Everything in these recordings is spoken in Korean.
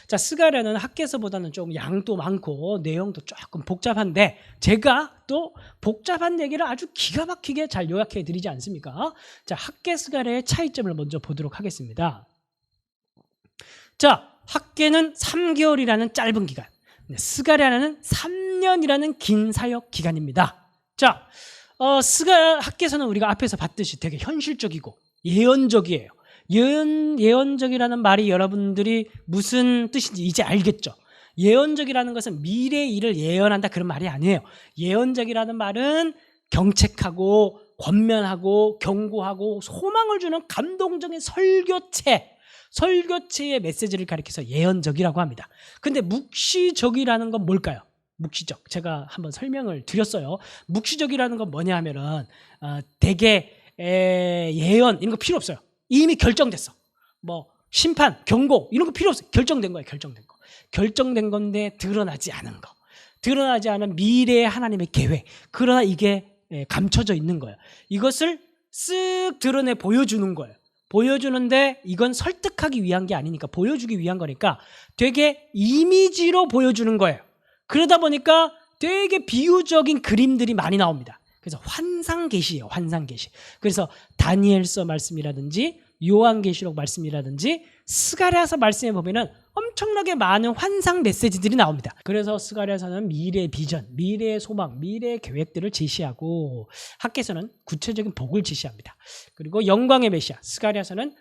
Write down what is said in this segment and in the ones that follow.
자, 스가랴는 학개서보다는 좀 양도 많고 내용도 조금 복잡한데 제가 또 복잡한 얘기를 아주 기가 막히게 잘 요약해 드리지 않습니까? 자, 학개 스가랴의 차이점을 먼저 보도록 하겠습니다. 자, 학개는 3개월이라는 짧은 기간, 스가랴는 3년이라는 긴 사역 기간입니다. 자, 학개서는 우리가 앞에서 봤듯이 되게 현실적이고 예언적이에요. 예언적이라는 말이 여러분들이 무슨 뜻인지 이제 알겠죠? 예언적이라는 것은 미래의 일을 예언한다 그런 말이 아니에요. 예언적이라는 말은 경책하고 권면하고 경고하고 소망을 주는 감동적인 설교체의 메시지를 가리켜서 예언적이라고 합니다. 근데 묵시적이라는 건 뭘까요? 묵시적. 제가 한번 설명을 드렸어요. 묵시적이라는 건 뭐냐 하면은 대개 예언 이런 거 필요 없어요. 이미 결정됐어. 뭐 심판, 경고 이런 거 필요 없어요. 결정된 거예요. 결정된 건데 드러나지 않은 거. 드러나지 않은 미래의 하나님의 계획. 그러나 이게 감춰져 있는 거예요. 이것을 쓱 드러내 보여주는 거예요. 보여주는데 이건 설득하기 위한 게 아니니까 보여주기 위한 거니까 되게 이미지로 보여주는 거예요. 그러다 보니까 되게 비유적인 그림들이 많이 나옵니다. 그래서 환상계시예요. 환상계시. 그래서 다니엘서 말씀이라든지 요한계시록 말씀이라든지 스가랴서 말씀에 보면은 엄청나게 많은 환상 메시지들이 나옵니다. 그래서 스가랴서는 미래의 비전, 미래의 소망, 미래의 계획들을 제시하고 학개서는 구체적인 복을 제시합니다. 그리고 영광의 메시아, 스가랴서는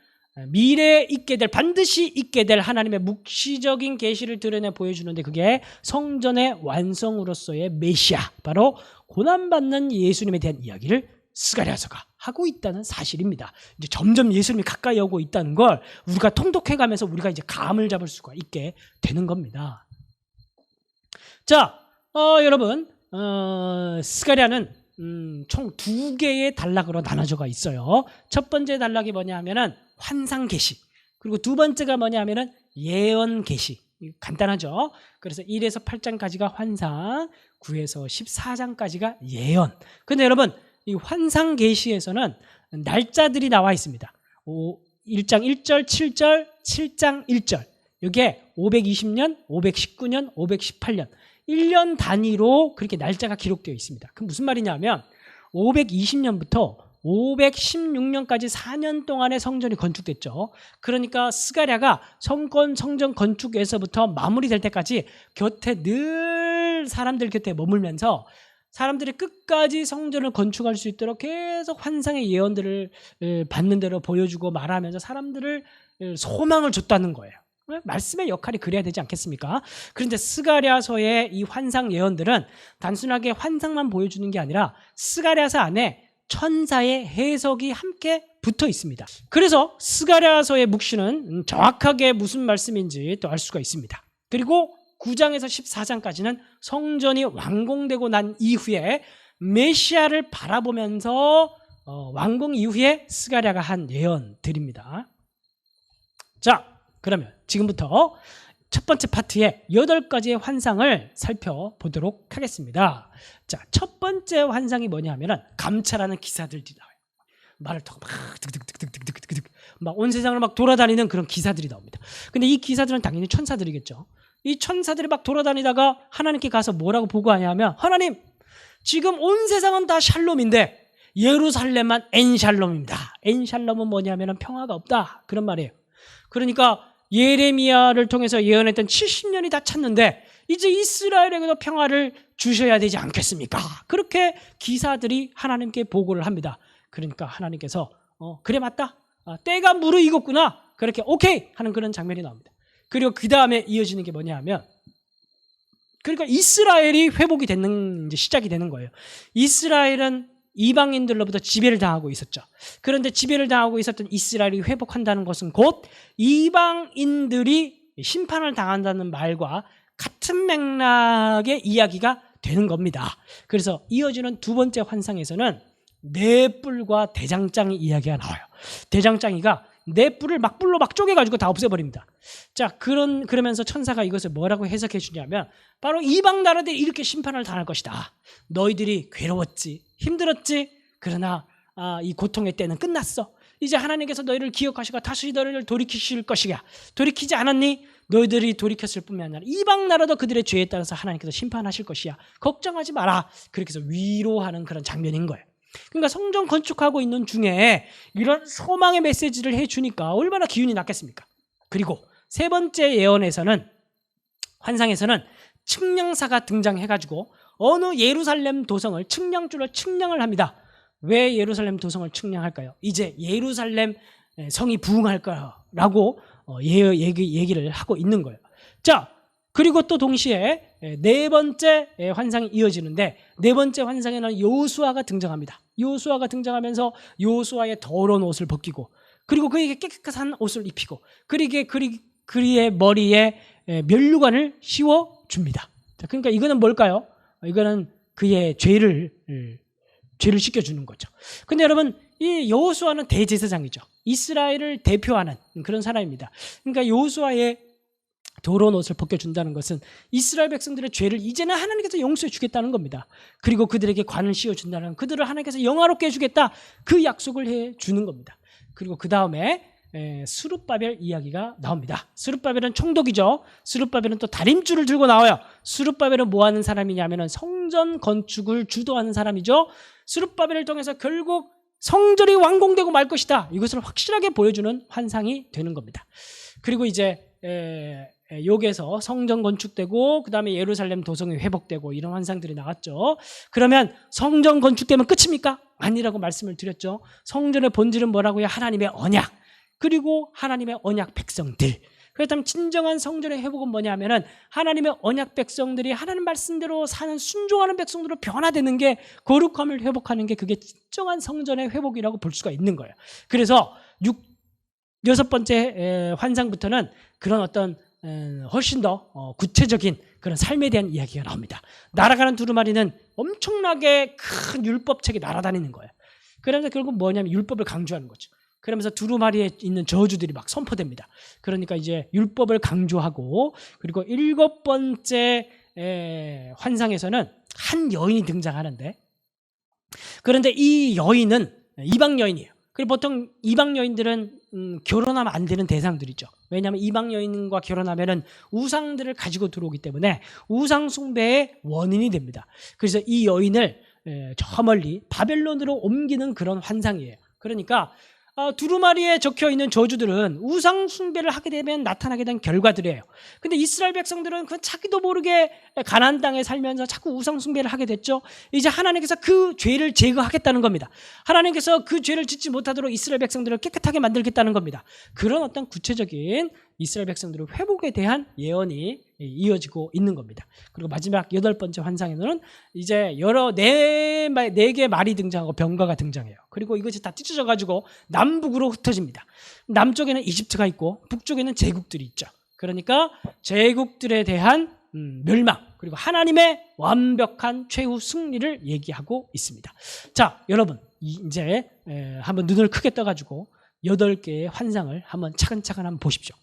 미래에 있게 될, 반드시 있게 될 하나님의 묵시적인 계시를 드러내 보여주는데 그게 성전의 완성으로서의 메시아, 바로 고난받는 예수님에 대한 이야기를 스가랴서가 하고 있다는 사실입니다. 이제 점점 예수님이 가까이 오고 있다는 걸 우리가 통독해가면서 우리가 이제 감을 잡을 수가 있게 되는 겁니다. 자, 여러분, 스가랴는 총 2개의 단락으로 나눠져가 있어요. 첫 번째 단락이 뭐냐 하면은 환상 계시. 그리고 두 번째가 뭐냐 하면은 예언 계시. 간단하죠. 그래서 1에서 8장까지가 환상, 9에서 14장까지가 예언. 근데 여러분, 이 환상 계시에서는 날짜들이 나와 있습니다. 1장 1절, 7절, 7장 1절. 이게 520년, 519년, 518년. 1년 단위로 그렇게 날짜가 기록되어 있습니다. 그럼 무슨 말이냐면 520년부터 516년까지 4년 동안의 성전이 건축됐죠. 그러니까 스가랴가 성전 건축에서부터 마무리될 때까지 곁에 늘 사람들 곁에 머물면서 사람들이 끝까지 성전을 건축할 수 있도록 계속 환상의 예언들을 받는 대로 보여주고 말하면서 사람들을 소망을 줬다는 거예요. 말씀의 역할이 그래야 되지 않겠습니까? 그런데 스가랴서의 이 환상 예언들은 단순하게 환상만 보여주는 게 아니라 스가랴서 안에 천사의 해석이 함께 붙어 있습니다. 그래서 스가랴서의 묵시는 정확하게 무슨 말씀인지 또 알 수가 있습니다. 그리고 9장에서 14장까지는 성전이 완공되고 난 이후에 메시아를 바라보면서 완공 이후에 스가랴가 한 예언들입니다. 자, 그러면 지금부터 첫 번째 파트의 8가지의 환상을 살펴보도록 하겠습니다. 자, 첫 번째 환상이 뭐냐 하면은 감찰하는 기사들이 나와요. 말을 타고 막 득득득득득득득 막 온 세상을 막 돌아다니는 그런 기사들이 나옵니다. 근데 이 기사들은 당연히 천사들이겠죠. 이 천사들이 막 돌아다니다가 하나님께 가서 뭐라고 보고하냐면 하나님, 지금 온 세상은 다 샬롬인데 예루살렘만 엔샬롬입니다. 엔샬롬은 뭐냐면 평화가 없다. 그런 말이에요. 그러니까 예레미야를 통해서 예언했던 70년이 다 찼는데 이제 이스라엘에게도 평화를 주셔야 되지 않겠습니까? 그렇게 기사들이 하나님께 보고를 합니다. 그러니까 하나님께서 그래 맞다. 때가 무르익었구나. 그렇게 오케이 하는 그런 장면이 나옵니다. 그리고 그 다음에 이어지는 게 뭐냐 하면 그러니까 이스라엘이 회복이 되는 이제 시작이 되는 거예요. 이스라엘은 이방인들로부터 지배를 당하고 있었죠. 그런데 지배를 당하고 있었던 이스라엘이 회복한다는 것은 곧 이방인들이 심판을 당한다는 말과 같은 맥락의 이야기가 되는 겁니다. 그래서 이어지는 두 번째 환상에서는 네 뿔과 대장장이 이야기가 나와요. 대장장이가 네 뿔을 막 뿔로 막 쪼개가지고 다 없애버립니다. 자, 그러면서 천사가 이것을 뭐라고 해석해 주냐면 바로 이방 나라들이 이렇게 심판을 당할 것이다. 너희들이 괴로웠지, 힘들었지. 그러나 이 고통의 때는 끝났어. 이제 하나님께서 너희를 기억하시고 다시 너희를 돌이키실 것이야. 돌이키지 않았니? 너희들이 돌이켰을 뿐만 아니라 이방 나라도 그들의 죄에 따라서 하나님께서 심판하실 것이야. 걱정하지 마라. 그렇게 해서 위로하는 그런 장면인 거예요. 그러니까 성전 건축하고 있는 중에 이런 소망의 메시지를 해주니까 얼마나 기운이 났겠습니까? 그리고 세 번째 예언에서는, 환상에서는 측량사가 등장해가지고 어느 예루살렘 도성을 측량줄로 측량을 합니다. 왜 예루살렘 도성을 측량할까요? 이제 예루살렘 성이 부흥할 거라고 얘기를 하고 있는 거예요. 자, 그리고 또 동시에 네 번째 환상이 이어지는데, 네 번째 환상에는 여호수아가 등장합니다. 여호수아가 등장하면서 여호수아의 더러운 옷을 벗기고, 그리고 그에게 깨끗한 옷을 입히고, 그의 머리에 면류관을 씌워줍니다. 자, 그러니까 이거는 뭘까요? 이거는 그의 죄를 씻겨주는 거죠. 근데 여러분, 이 여호수아는 대제사장이죠. 이스라엘을 대표하는 그런 사람입니다. 그러니까 여호수아의 더러운 옷을 벗겨준다는 것은 이스라엘 백성들의 죄를 이제는 하나님께서 용서해 주겠다는 겁니다. 그리고 그들에게 관을 씌워준다는, 그들을 하나님께서 영화롭게 해주겠다, 그 약속을 해주는 겁니다. 그리고 그 다음에 스룹바벨 이야기가 나옵니다. 스룹바벨은 총독이죠. 스룹바벨은 또 다림줄을 들고 나와요. 스룹바벨은 뭐 하는 사람이냐면 성전 건축을 주도하는 사람이죠. 스룹바벨을 통해서 결국 성전이 완공되고 말 것이다, 이것을 확실하게 보여주는 환상이 되는 겁니다. 그리고 이제 여기에서 성전 건축되고 그 다음에 예루살렘 도성이 회복되고 이런 환상들이 나왔죠. 그러면 성전 건축되면 끝입니까? 아니라고 말씀을 드렸죠. 성전의 본질은 뭐라고요? 하나님의 언약, 그리고 하나님의 언약 백성들. 그렇다면 진정한 성전의 회복은 뭐냐면은 하나님의 언약 백성들이 하나님 말씀대로 사는 순종하는 백성들로 변화되는 게, 거룩함을 회복하는 게, 그게 진정한 성전의 회복이라고 볼 수가 있는 거예요. 그래서 여섯 번째 환상부터는 그런 어떤 훨씬 더 구체적인 그런 삶에 대한 이야기가 나옵니다. 날아가는 두루마리는 엄청나게 큰 율법책이 날아다니는 거예요. 그러면서 결국 뭐냐면 율법을 강조하는 거죠. 그러면서 두루마리에 있는 저주들이 막 선포됩니다. 그러니까 이제 율법을 강조하고, 그리고 일곱 번째 환상에서는 한 여인이 등장하는데, 그런데 이 여인은 이방 여인이에요. 그리고 보통 이방 여인들은 결혼하면 안 되는 대상들이죠. 왜냐하면 이방 여인과 결혼하면은 우상들을 가지고 들어오기 때문에 우상 숭배의 원인이 됩니다. 그래서 이 여인을 저 멀리 바벨론으로 옮기는 그런 환상이에요. 그러니까 두루마리에 적혀있는 저주들은 우상 숭배를 하게 되면 나타나게 된 결과들이에요. 근데 이스라엘 백성들은 그 자기도 모르게 가나안 땅에 살면서 자꾸 우상 숭배를 하게 됐죠. 이제 하나님께서 그 죄를 제거하겠다는 겁니다. 하나님께서 그 죄를 짓지 못하도록 이스라엘 백성들을 깨끗하게 만들겠다는 겁니다. 그런 어떤 구체적인 이스라엘 백성들의 회복에 대한 예언이 이어지고 있는 겁니다. 그리고 마지막 여덟 번째 환상에는 이제 네 개의 말이 등장하고 병거가 등장해요. 그리고 이것이 다 찢어져 가지고 남북으로 흩어집니다. 남쪽에는 이집트가 있고 북쪽에는 제국들이 있죠. 그러니까 제국들에 대한 멸망, 그리고 하나님의 완벽한 최후 승리를 얘기하고 있습니다. 자, 여러분, 이제 한번 눈을 크게 떠가지고 8개의 환상을 한번 차근차근 한번 보십시오.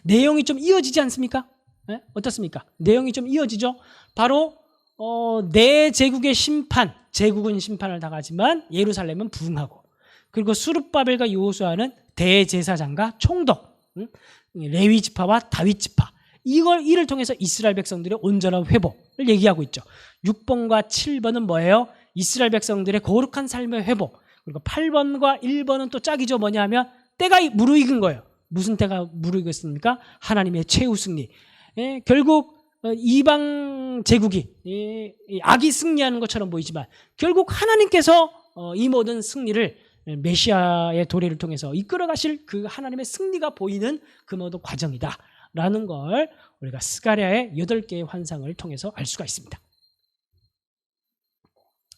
내용이 좀 이어지지 않습니까? 네? 어떻습니까? 내용이 좀 이어지죠? 바로 네 제국의 심판, 제국은 심판을 당하지만 예루살렘은 부흥하고, 그리고 수룹바벨과 여호수아는 대제사장과 총독, 레위 지파와 다윗 지파, 이를 통해서 이스라엘 백성들의 온전한 회복을 얘기하고 있죠. 6번과 7번은 뭐예요? 이스라엘 백성들의 거룩한 삶의 회복. 그리고 8번과 1번은 또 짝이죠. 뭐냐면 때가 무르익은 거예요. 무슨 때가 무르익었습니까? 하나님의 최후 승리. 결국 이방 제국이 악이 승리하는 것처럼 보이지만 결국 하나님께서 이 모든 승리를 메시아의 도래를 통해서 이끌어 가실 그 하나님의 승리가 보이는 그 모든 과정이다라는 걸 우리가 스가랴의 8개의 환상을 통해서 알 수가 있습니다.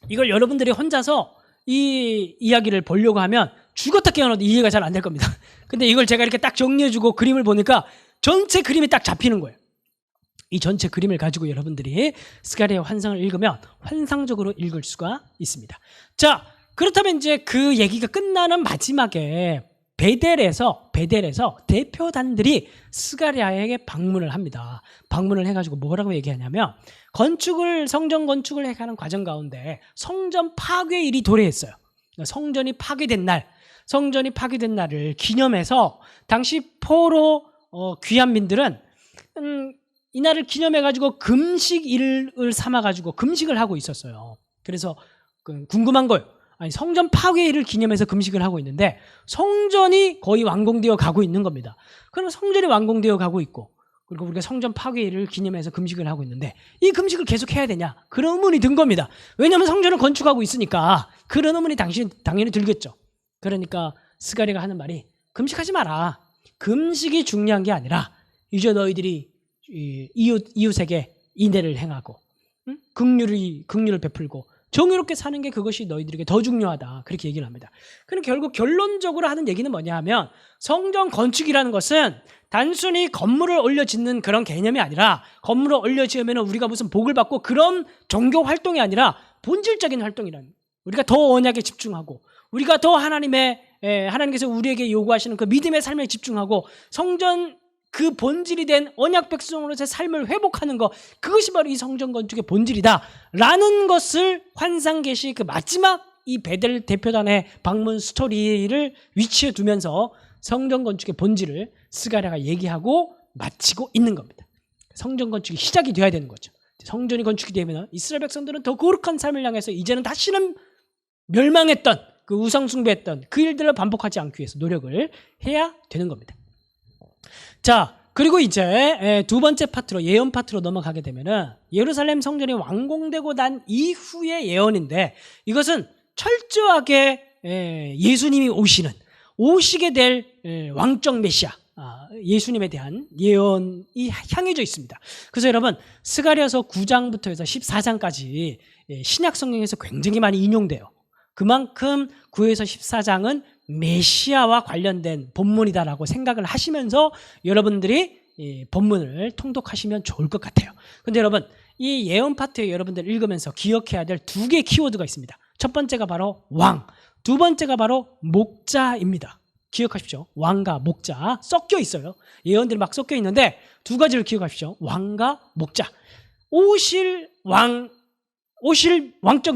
이걸 여러분들이 혼자서 이 이야기를 보려고 하면 죽었다 깨어나도 이해가 잘 안 될 겁니다. 근데 이걸 제가 이렇게 딱 정리해주고 그림을 보니까 전체 그림이 딱 잡히는 거예요. 이 전체 그림을 가지고 여러분들이 스가랴의 환상을 읽으면 환상적으로 읽을 수가 있습니다. 자, 그렇다면 이제 그 얘기가 끝나는 마지막에 베델에서 대표단들이 스가랴에게 방문을 합니다. 방문을 해가지고 뭐라고 얘기하냐면 성전 건축을 해가는 과정 가운데 성전 파괴 일이 도래했어요. 성전이 파괴된 날, 성전이 파괴된 날을 기념해서 당시 포로 귀환민들은 이 날을 기념해가지고 금식일을 삼아가지고 금식을 하고 있었어요. 그래서 궁금한 거예요. 아니, 성전 파괴일을 기념해서 금식을 하고 있는데 성전이 거의 완공되어 가고 있는 겁니다. 그럼 성전이 완공되어 가고 있고 그리고 우리가 성전 파괴일을 기념해서 금식을 하고 있는데 이 금식을 계속 해야 되냐? 그런 의문이 든 겁니다. 왜냐하면 성전을 건축하고 있으니까 그런 의문이 당연히 들겠죠. 그러니까 스가랴가 하는 말이 금식하지 마라. 금식이 중요한 게 아니라 이제 너희들이 이웃에게 인애를 행하고 긍휼을 베풀고 정의롭게 사는 게 그것이 너희들에게 더 중요하다. 그렇게 얘기를 합니다. 그럼 결국 결론적으로 하는 얘기는 뭐냐 하면 성전 건축이라는 것은 단순히 건물을 올려 짓는 그런 개념이 아니라 건물을 올려 지으면 우리가 무슨 복을 받고 그런 종교 활동이 아니라 본질적인 활동이라는 거예요. 우리가 더 언약에 집중하고 우리가 더 하나님께서 우리에게 요구하시는 그 믿음의 삶에 집중하고 성전 그 본질이 된 언약 백성으로서의 삶을 회복하는 것, 그것이 바로 이 성전 건축의 본질이다라는 것을 환상계시 그 마지막 이 베델 대표단의 방문 스토리를 위치해 두면서 성전 건축의 본질을 스가랴가 얘기하고 마치고 있는 겁니다. 성전 건축이 시작이 돼야 되는 거죠. 성전이 건축이 되면 이스라엘 백성들은 더 거룩한 삶을 향해서 이제는 다시는 멸망했던 그 우상 숭배했던 그 일들을 반복하지 않기 위해서 노력을 해야 되는 겁니다. 자, 그리고 이제 두 번째 파트로 예언 파트로 넘어가게 되면은 예루살렘 성전이 완공되고 난 이후의 예언인데 이것은 철저하게 예수님이 오시게 될 왕적 메시아 예수님에 대한 예언이 향해져 있습니다. 그래서 여러분 스가랴서 9장부터 해서 14장까지 신약 성경에서 굉장히 많이 인용돼요. 그만큼 9에서 14장은 메시아와 관련된 본문이다라고 생각을 하시면서 여러분들이 이 본문을 통독하시면 좋을 것 같아요. 그런데 여러분 이 예언 파트에 여러분들 읽으면서 기억해야 될 두 개의 키워드가 있습니다. 첫 번째가 바로 왕, 두 번째가 바로 목자입니다. 기억하십시오. 왕과 목자 섞여 있어요. 예언들이 막 섞여 있는데 두 가지를 기억하십시오. 왕과 목자. 오실 왕적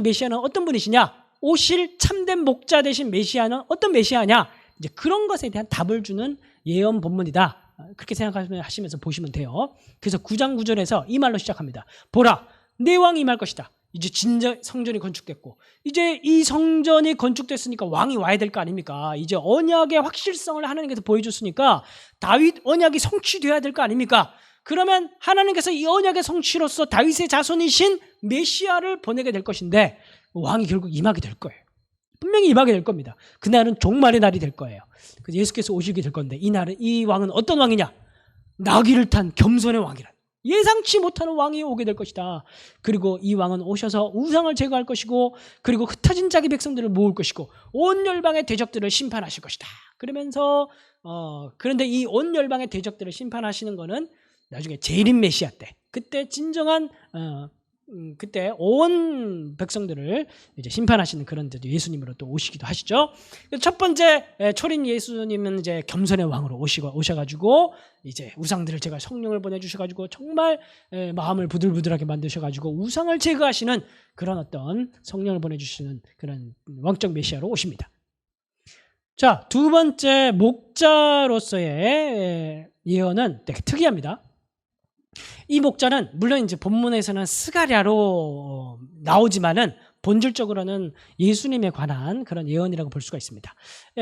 메시아는 어떤 분이시냐? 오실 참된 목자 되신 메시아는 어떤 메시아냐? 이제 그런 것에 대한 답을 주는 예언 본문이다. 그렇게 생각하시면서 보시면 돼요. 그래서 9장 9절에서 이 말로 시작합니다. 보라, 내 왕이 임할 것이다. 이제 진정 성전이 건축됐고 이제 이 성전이 건축됐으니까 왕이 와야 될 거 아닙니까? 이제 언약의 확실성을 하나님께서 보여줬으니까 다윗 언약이 성취돼야 될 거 아닙니까? 그러면 하나님께서 이 언약의 성취로서 다윗의 자손이신 메시아를 보내게 될 것인데 왕이 결국 임하게 될 거예요. 분명히 임하게 될 겁니다. 그날은 종말의 날이 될 거예요. 그래서 예수께서 오시게 될 건데 이 왕은 어떤 왕이냐? 나귀를 탄 겸손의 왕이란 예상치 못하는 왕이 오게 될 것이다. 그리고 이 왕은 오셔서 우상을 제거할 것이고 그리고 흩어진 자기 백성들을 모을 것이고 온 열방의 대적들을 심판하실 것이다. 그러면서 그런데 이 온 열방의 대적들을 심판하시는 거는 나중에 재림 메시아 때 그때 진정한 그때 온 백성들을 이제 심판하시는 그런 데도 예수님으로 또 오시기도 하시죠. 첫 번째 초린 예수님은 이제 겸손의 왕으로 오셔가지고 이제 우상들을 제가 성령을 보내주셔가지고 정말 마음을 부들부들하게 만드셔가지고 우상을 제거하시는 그런 어떤 성령을 보내주시는 그런 왕적 메시아로 오십니다. 자, 두 번째 목자로서의 예언은 되게 특이합니다. 이 목자는 물론 이제 본문에서는 스가랴로 나오지만은 본질적으로는 예수님에 관한 그런 예언이라고 볼 수가 있습니다.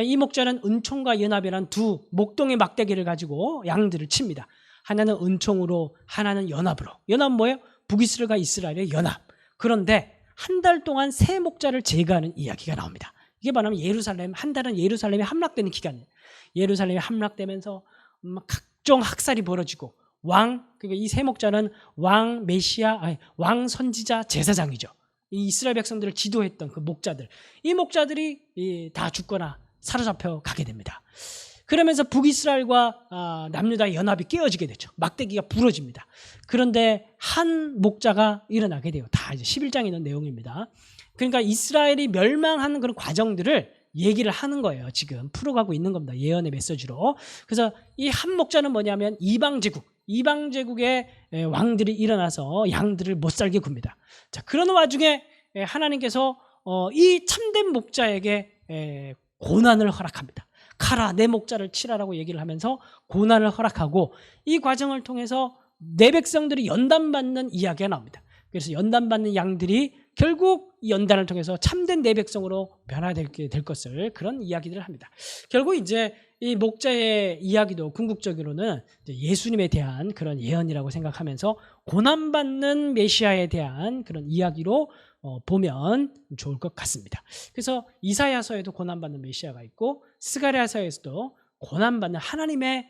이 목자는 은총과 연합이라는 두 목동의 막대기를 가지고 양들을 칩니다. 하나는 은총으로 하나는 연합으로. 연합은 뭐예요? 북이스라엘과 이스라엘의 연합. 그런데 한 달 동안 세 목자를 제거하는 이야기가 나옵니다. 이게 뭐냐면 한 달은 예루살렘이 함락되는 기간이에요. 예루살렘이 함락되면서 각종 학살이 벌어지고 그러니까 이 세 목자는 왕 선지자 제사장이죠. 이 이스라엘 백성들을 지도했던 그 목자들, 이 목자들이 다 죽거나 사로잡혀 가게 됩니다. 그러면서 북이스라엘과 남유다의 연합이 깨어지게 되죠. 막대기가 부러집니다. 그런데 한 목자가 일어나게 돼요. 다 이제 11장에 있는 내용입니다. 그러니까 이스라엘이 멸망하는 그런 과정들을 얘기를 하는 거예요. 지금 풀어가고 있는 겁니다. 예언의 메시지로. 그래서 이 한 목자는 뭐냐면 이방 제국의 왕들이 일어나서 양들을 못살게 굽니다. 자, 그런 와중에 하나님께서 이 참된 목자에게 고난을 허락합니다. 가라 내 목자를 치라라고 얘기를 하면서 고난을 허락하고 이 과정을 통해서 내 백성들이 연단받는 이야기가 나옵니다. 그래서 연단받는 양들이 결국 이 연단을 통해서 참된 내 백성으로 변화되게 될 것을 그런 이야기들을 합니다. 결국 이제 이 목자의 이야기도 궁극적으로는 예수님에 대한 그런 예언이라고 생각하면서 고난받는 메시아에 대한 그런 이야기로 보면 좋을 것 같습니다. 그래서 이사야서에도 고난받는 메시아가 있고 스가랴서에서도 고난받는 하나님의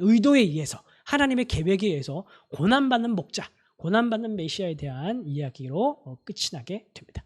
의도에 의해서 하나님의 계획에 의해서 고난받는 목자, 고난받는 메시아에 대한 이야기로 끝이 나게 됩니다.